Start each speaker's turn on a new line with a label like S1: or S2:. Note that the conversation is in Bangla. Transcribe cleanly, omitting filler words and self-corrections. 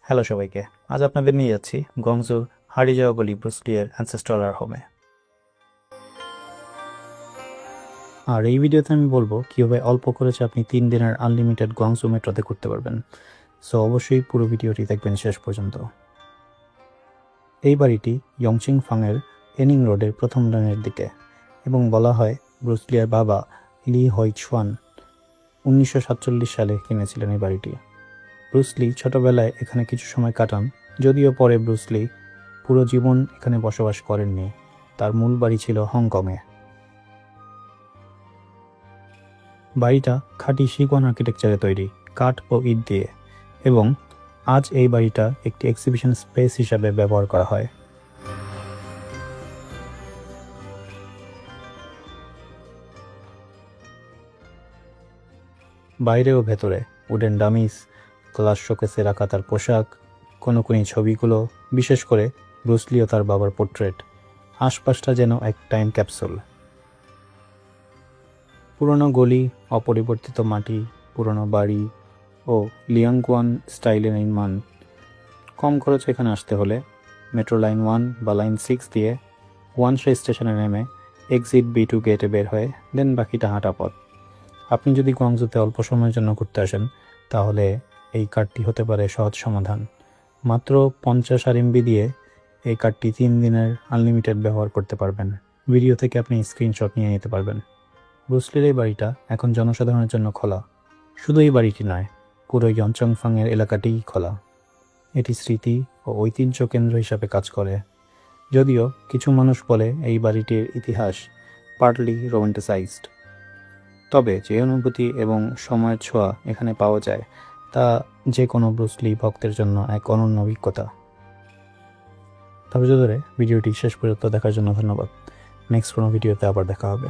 S1: হ্যালো সবাইকে, আজ আপনাদের নিয়ে যাচ্ছি গংজুর হারিয়ে যাওয়া গলি ব্রুসলিয়ের অ্যানসেস্টরাল হোমে। আর এই ভিডিওতে আমি বলবো কীভাবে অল্প খরচে আপনি 3 দিনের আনলিমিটেড গংজু মেট্রোতে ঘুরতে পারবেন। সো অবশ্যই পুরো ভিডিওটি দেখবেন শেষ পর্যন্ত। এই বাড়িটি ইয়ংচিং ফাংয়ের এনিং রোডের প্রথম লাইনের দিকে এবং বলা হয় ব্রুসলিয়ার বাবা লি হইচুয়ান 1947 সালে কিনেছিলেন এই বাড়িটি। ব্রুসলি ছোটবেলায় এখানে কিছু সময় কাটান, যদিও পরে ব্রুসলি পুরো জীবন এখানে বসবাস করেননি। তার মূল বাড়ি ছিল হংকংয়ে। বাড়িটা খাঁটি সিকোয়ান আর্কিটেকচারে তৈরি, কাঠ ও ইট দিয়ে, এবং আজ এই বাড়িটা একটি এক্সিবিশন স্পেস হিসাবে ব্যবহার করা হয়। বাইরে ও ভেতরে উডেন ডামিস, গ্লাস শোকেসে রাখা তার পোশাক, কোনো ছবিগুলো, বিশেষ করে ব্রুসলি ও তার বাবার পোর্ট্রেট, আশপাশটা যেন এক টাইম ক্যাপসুল। পুরনো গলি, অপরিবর্তিত মাটি, পুরনো বাড়ি ও লিয়াংকুয়ান স্টাইলের নির্মাণ। কম খরচে এখানে আসতে হলে মেট্রো লাইন 1 বা লাইন 6 দিয়ে ওয়ানশে স্টেশনে নেমে এক্সিট B2 গেটে বের হয়ে দেন বাকিটা হাঁটা পথ। আপনি যদি গংজুতে অল্প সময়ের জন্য ঘুরতে আসেন তাহলে এই কার্ডটি হতে পারে সহজ সমাধান। মাত্র 50 RMB দিয়ে এই কার্ডটি 3 দিনের আনলিমিটেড ব্যবহার করতে পারবেন। ভিডিও থেকে আপনি স্ক্রিনশট নিয়ে নিতে পারবেন। ব্রুসলির এই বাড়িটা এখন জনসাধারণের জন্য খোলা। শুধু এই বাড়িটি নয়, পুরো ইয়ঞ্চং ফাংয়ের এলাকাটিই খোলা। এটি স্মৃতি ও ঐতিহ্য কেন্দ্র হিসাবে কাজ করে, যদিও কিছু মানুষ বলে এই বাড়িটির ইতিহাস পার্টলি রোমান্টিসাইজড। তবে যে অনুভূতি এবং সময়ের ছোঁয়া এখানে পাওয়া যায় তা যে কোনো ব্রুসলি ভক্তের জন্য এক অনন্য অভিজ্ঞতা। ধৈর্য ধরে ভিডিওটি শেষ পর্যন্ত দেখার জন্য ধন্যবাদ। নেক্সট কোনো ভিডিওতে আবার দেখা হবে।